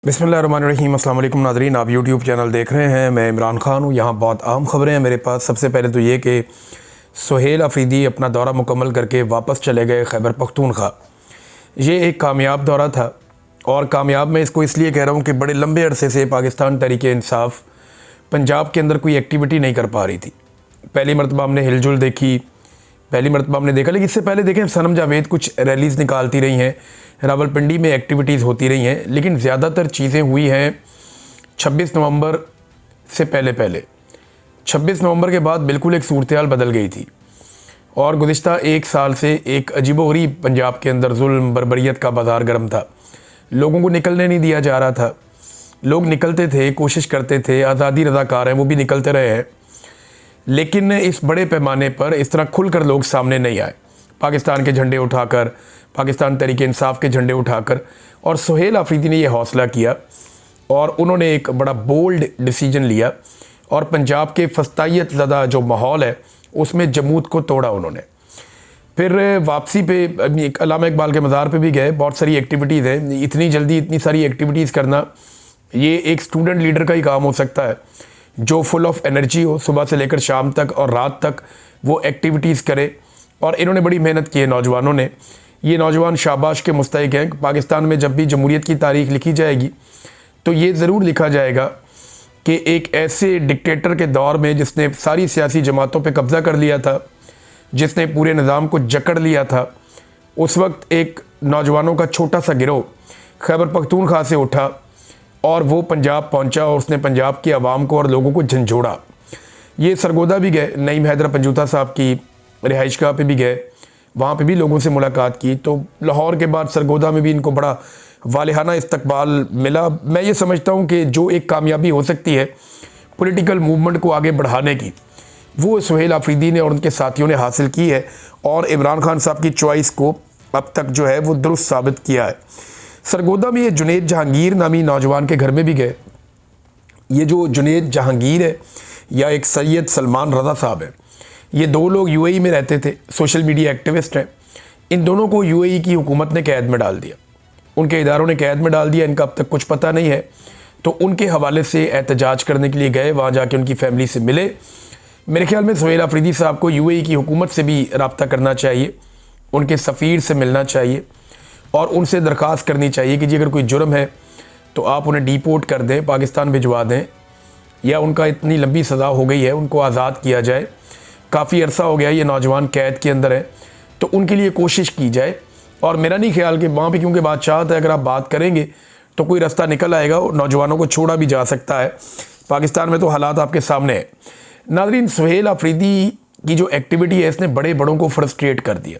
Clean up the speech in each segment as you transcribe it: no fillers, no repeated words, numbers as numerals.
बिस्मिल्लाहिर्रहमानिर्रहीम। अस्सलाम वालेकुम नाज़रीन, आप यूट्यूब चैनल देख रहे हैं। मैं इमरान खान हूँ। यहाँ बहुत अहम ख़बरें हैं मेरे पास। सबसे पहले तो ये कि सुहेल अफरीदी अपना दौरा मुकम्मल करके वापस चले गए खैबर पख्तूनख्वा। ये एक कामयाब दौरा था और कामयाब मैं इसको इसलिए कह रहा हूँ कि बड़े लंबे अरसे से पाकिस्तान तहरीक-ए-इंसाफ़ पंजाब के अंदर कोई एक्टिविटी नहीं कर पा रही थी। पहली मरतबा हमने हिलजुल देखी, पहली मरतबा हमने देखा, लेकिन इससे पहले देखें सनम जावेद कुछ रैलीज़ निकालती रही हैं, रावलपिंडी में एक्टिविटीज़ होती रही हैं, लेकिन ज़्यादातर चीज़ें हुई हैं 26 नवंबर से पहले 26 नवंबर के बाद बिल्कुल एक सूरत-ए-हाल बदल गई थी और गुज़िश्ता एक साल से एक अजीबो-गरीब पंजाब के अंदर जुल्म बर्बरियत का बाज़ार गर्म था। लोगों को निकलने नहीं दिया जा रहा था। लोग निकलते थे, कोशिश करते थे, आज़ादी रज़ाकार हैं वो भी निकलते रहे हैं, लेकिन इस बड़े पैमाने पर इस तरह खुलकर लोग सामने नहीं आए। पाकिस्तान के झंडे उठाकर, पाकिस्तान तहरीक-ए-इंसाफ़ के झंडे उठाकर, और सुहेल अफरीदी ने यह हौसला किया और उन्होंने एक बड़ा बोल्ड डिसीजन लिया और पंजाब के फस्तायत ज़दा जो माहौल है उसमें जमूत को तोड़ा उन्होंने। फिर वापसी पे अल्लामा इकबाल के मज़ार पे भी गए। बहुत सारी एक्टिविटीज़ हैं। इतनी जल्दी इतनी सारी एक्टिविटीज़ करना ये एक स्टूडेंट लीडर का ही काम हो सकता है जो फुल ऑफ एनर्जी हो, सुबह से लेकर शाम तक और रात तक वो एक्टिविटीज़ करे। और इन्होंने बड़ी मेहनत की है नौजवानों ने। ये नौजवान शाबाश के मुस्तहिक हैं। पाकिस्तान में जब भी जमहूरियत की तारीख़ लिखी जाएगी तो ये ज़रूर लिखा जाएगा कि एक ऐसे डिक्टेटर के दौर में जिसने सारी सियासी जमातों पे कब्ज़ा कर लिया था, जिसने पूरे निज़ाम को जकड़ लिया था, उस वक्त एक नौजवानों का छोटा सा गिरोह खैबर पख्तूनख्वा से उठा और वो पंजाब पहुंचा और उसने पंजाब की आवाम को और लोगों को झंझोड़ा। ये सरगोदा भी गए, नईम हैदर पंजूता साहब की रिहाइशगाह पे भी गए, वहाँ पे भी लोगों से मुलाकात की। तो लाहौर के बाद सरगोदा में भी इनको बड़ा वालिहाना इस्तकबाल मिला। मैं ये समझता हूँ कि जो एक कामयाबी हो सकती है पॉलिटिकल मूवमेंट को आगे बढ़ाने की, वो सुहेल अफरीदी ने और उनके साथियों ने हासिल की है और इमरान खान साहब की चॉइस को अब तक जो है वो दुरुस्त साबित किया है। सरगोदा में ये जुनेद जहांगीर नामी नौजवान के घर में भी गए। ये जो जुनेद जहांगीर है या एक सैयद सलमान रज़ा साहब है, ये दो लोग यूएई में रहते थे, सोशल मीडिया एक्टिविस्ट हैं। इन दोनों को यूएई की हुकूमत ने कैद में डाल दिया, उनके इदारों ने कैद में डाल दिया। इनका अब तक कुछ पता नहीं है। तो उनके हवाले से एहतजाज करने के लिए गए, वहाँ जाके उनकी फैमिली से मिले। मेरे ख्याल में सुहेल अफरीदी साहब को यूएई की हुकूमत से भी रब्ता करना चाहिए, उनके सफ़ीर से मिलना चाहिए और उनसे दरख्वास्त करनी चाहिए कि जी अगर कोई जुर्म है तो आप उन्हें डिपोर्ट कर दें, पाकिस्तान भिजवा दें, या उनका इतनी लंबी सज़ा हो गई है उनको आज़ाद किया जाए। काफ़ी अरसा हो गया ये नौजवान कैद के अंदर है, तो उनके लिए कोशिश की जाए। और मेरा नहीं ख्याल कि वहाँ पे क्योंकि बादशाह है, अगर आप बात करेंगे तो कोई रास्ता निकल आएगा और नौजवानों को छोड़ा भी जा सकता है। पाकिस्तान में तो हालात आपके सामने है। नाज़रीन, सुहेल अफरीदी की जो एक्टिविटी है इसने बड़े बड़ों को फ्रस्ट्रेट कर दिया।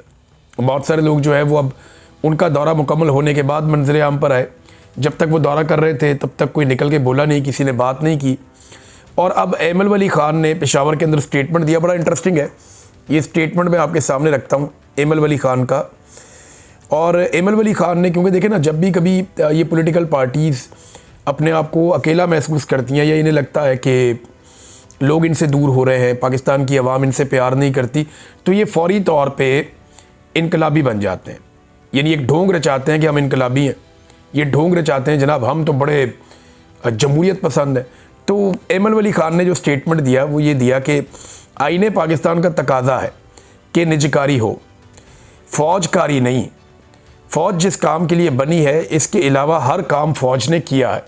बहुत सारे लोग जो है वो अब उनका दौरा मुकम्मल होने के बाद मंजर आम पर आए। जब तक वो दौरा कर रहे थे तब तक कोई निकल के बोला नहीं, किसी ने बात नहीं की। और अब एमल वली ख़ान ने पेशावर के अंदर स्टेटमेंट दिया, बड़ा इंटरेस्टिंग है। ये स्टेटमेंट मैं आपके सामने रखता हूँ एमल वली ख़ान का। और एमल वली ख़ान ने, क्योंकि देखें ना, जब भी कभी ये पॉलिटिकल पार्टीज़ अपने आप को अकेला महसूस करती हैं या इन्हें लगता है कि लोग इनसे दूर हो रहे हैं, पाकिस्तान की आवाम इनसे प्यार नहीं करती, तो ये फ़ौरी तौर पर इनकलाबी बन जाते हैं। यानी एक ढोंग रचाते हैं कि हम इनकलाबी हैं। ये ढोंग रचाते हैं जनाब हम तो बड़े जमहूरियत पसंद हैं। तो एमल वली ख़ान ने जो स्टेटमेंट दिया वो ये दिया कि आईने पाकिस्तान का तकाजा है कि निजकारी हो, फ़ौजकारी नहीं। फ़ौज जिस काम के लिए बनी है इसके अलावा हर काम फ़ौज ने किया है।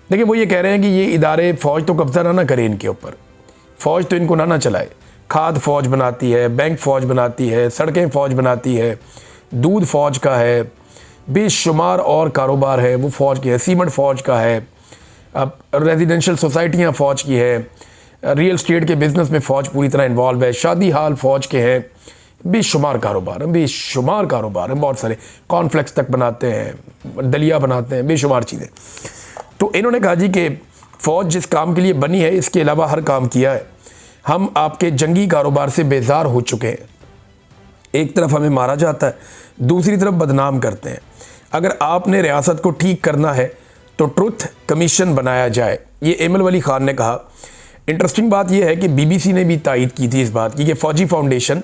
लेकिन वो ये कह रहे हैं कि ये इदारे फ़ौज तो कब्ज़ा ना करें इनके ऊपर, फ़ौज तो इनको ना चलाए। खाद फ़ौज बनाती है, बैंक फ़ौज बनाती है, सड़कें फ़ौज बनाती है, दूध फ़ौज का है, बेशुमार और कारोबार है वो फ़ौज की है, सीमेंट फ़ौज का है, अब रेजिडेंशियल सोसाइटियाँ फ़ौज की है, रियल स्टेट के बिज़नेस में फ़ौज पूरी तरह इन्वॉल्व है, शादी हाल फ़ौज के हैं, बेशुमार कारोबार हैं, बेशुमार कारोबार हैं। बहुत सारे कॉर्नफ्लेक्स तक बनाते हैं, दलिया बनाते हैं, बेशुमार चीज़ें। तो इन्होंने कहा जी कि फ़ौज जिस काम के लिए बनी है इसके अलावा हर काम किया है। हम आपके जंगी कारोबार से बेजार हो चुके हैं। एक तरफ हमें मारा जाता है, दूसरी तरफ बदनाम करते हैं। अगर आपने रियासत को ठीक करना है तो ट्रुथ कमीशन बनाया जाए, ये एमल वली ख़ान ने कहा। इंटरेस्टिंग बात यह है कि बीबीसी ने भी तायद की थी इस बात की कि फ़ौजी फाउंडेशन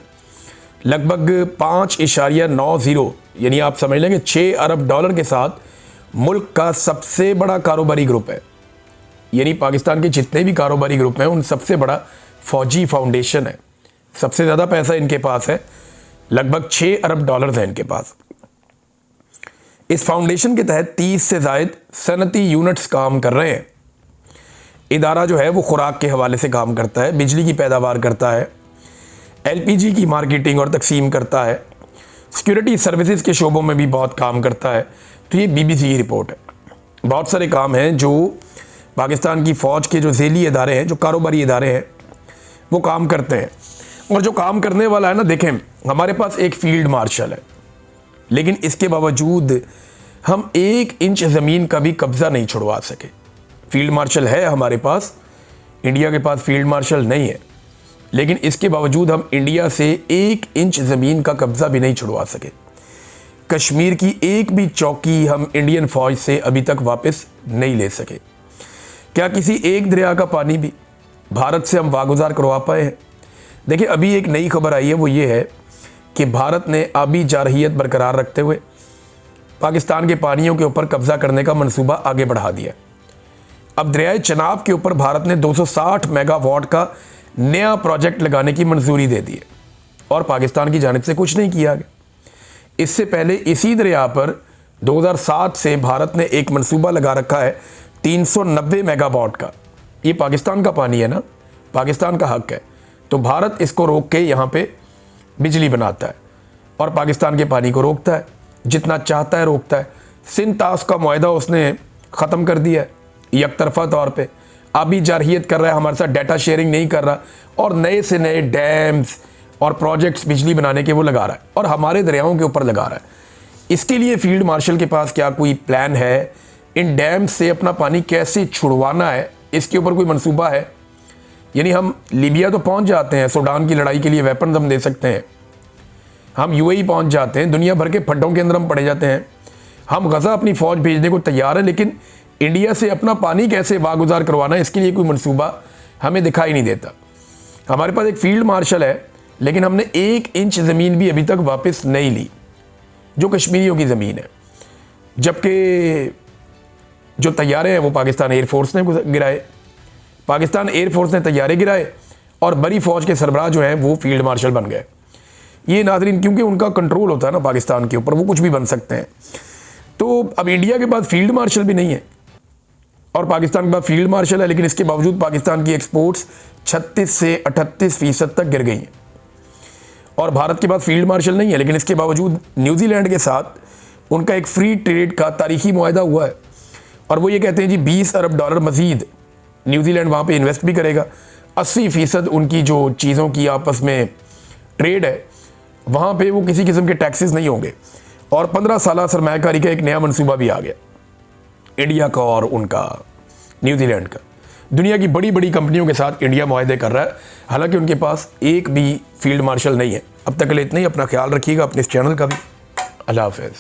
लगभग 5.90 यानी आप समझ लेंगे $6 अरब के साथ मुल्क का सबसे बड़ा कारोबारी ग्रुप है, यानी पाकिस्तान के जितने भी कारोबारी ग्रुप हैं उन सबसे बड़ा फौजी फाउंडेशन है। सबसे ज़्यादा पैसा इनके पास है, लगभग 6 अरब डॉलर है इनके पास। इस फाउंडेशन के तहत 30 से ज़ायद सनती यूनिट्स काम कर रहे हैं। इदारा जो है वो खुराक के हवाले से काम करता है, बिजली की पैदावार करता है, LPG की मार्केटिंग और तकसीम करता है, सिक्योरिटी सर्विसेज के शोबों में भी बहुत काम करता है। तो ये BBC की रिपोर्ट है। बहुत सारे काम हैं जो पाकिस्तान की फ़ौज के जो ज़ेली इदारे हैं, जो कारोबारी इदारे हैं, वो काम करते हैं। और जो काम करने वाला है ना, देखें हमारे पास एक फील्ड मार्शल है, लेकिन इसके बावजूद हम 1 इंच ज़मीन का भी कब्ज़ा नहीं छुड़वा सके। फील्ड मार्शल है हमारे पास, इंडिया के पास फील्ड मार्शल नहीं है, लेकिन इसके बावजूद हम इंडिया से 1 इंच ज़मीन का कब्ज़ा भी नहीं छुड़वा सके। कश्मीर की एक भी चौकी हम इंडियन फ़ौज से अभी तक वापस नहीं ले सके। क्या किसी एक दरिया का पानी भी भारत से हम वागुजार करवा पाए हैं? देखिए, अभी एक नई खबर आई है, वो ये है कि भारत ने आबी जारहियत बरकरार रखते हुए पाकिस्तान के पानियों के ऊपर कब्ज़ा करने का मंसूबा आगे बढ़ा दिया। अब दरियाए चनाब के ऊपर भारत ने 260 मेगावाट का नया प्रोजेक्ट लगाने की मंजूरी दे दी है और पाकिस्तान की जानिब से कुछ नहीं किया गया। इससे पहले इसी दरिया पर 2007 से भारत ने एक मंसूबा लगा रखा है 390 मेगावाट का। ये पाकिस्तान का पानी है ना, पाकिस्तान का हक है, तो भारत इसको रोक के यहाँ पे बिजली बनाता है और पाकिस्तान के पानी को रोकता है, जितना चाहता है रोकता है। सिंध ताश का मुआहदा उसने ख़त्म कर दिया है यकतरफा तौर पे, आबी जारहियत कर रहा है, हमारे साथ डाटा शेयरिंग नहीं कर रहा और नए से नए डैम्स और प्रोजेक्ट्स बिजली बनाने के वो लगा रहा है और हमारे दरियाओं के ऊपर लगा रहा है। इसके लिए फील्ड मार्शल के पास क्या कोई प्लान है? इन डैम्स से अपना पानी कैसे छुड़वाना है, इसके ऊपर कोई मंसूबा है? यानी हम लीबिया तो पहुंच जाते हैं, सूडान की लड़ाई के लिए वेपन हम दे सकते हैं, हम UAE पहुंच जाते हैं, दुनिया भर के फड्डों के अंदर हम पड़े जाते हैं, हम गज़ा अपनी फ़ौज भेजने को तैयार है, लेकिन इंडिया से अपना पानी कैसे वागुजार करवाना है, इसके लिए कोई मंसूबा हमें दिखाई नहीं देता। हमारे पास एक फील्ड मार्शल है, लेकिन हमने 1 इंच ज़मीन भी अभी तक वापस नहीं ली, जो कश्मीरियों की ज़मीन है। जबकि जो तैयारे हैं वो पाकिस्तान एयरफोर्स ने गिराए, पाकिस्तान एयरफोर्स ने तैयारे गिराए और बड़ी फ़ौज के सरबराह जो हैं वो फील्ड मार्शल बन गए। ये नाज़रीन, क्योंकि उनका कंट्रोल होता है ना पाकिस्तान के ऊपर, वो कुछ भी बन सकते हैं। तो अब इंडिया के पास फील्ड मार्शल भी नहीं है और पाकिस्तान के पास फील्ड मार्शल है, लेकिन इसके बावजूद पाकिस्तान की एक्सपोर्ट्स 36 से 38% तक गिर गई हैं। और भारत के पास फील्ड मार्शल नहीं है, लेकिन इसके बावजूद न्यूजीलैंड के साथ उनका एक फ्री ट्रेड का तारीखी मुआहदा हुआ है और वो ये कहते हैं जी 20 अरब डॉलर मज़ीद न्यूजीलैंड वहाँ पे इन्वेस्ट भी करेगा। 80% उनकी जो चीज़ों की आपस में ट्रेड है वहाँ पे वो किसी किस्म के टैक्सेस नहीं होंगे और 15 साल सरमायाकारी का एक नया मंसूबा भी आ गया इंडिया का और उनका न्यूजीलैंड का। दुनिया की बड़ी बड़ी कंपनियों के साथ इंडिया मुआहदे कर रहा है, हालांकि उनके पास एक भी फील्ड मार्शल नहीं है। अब तक के लिए इतना ही। अपना ख्याल रखिएगा, अपने इस चैनल का भी। अल्लाह हाफ़िज़।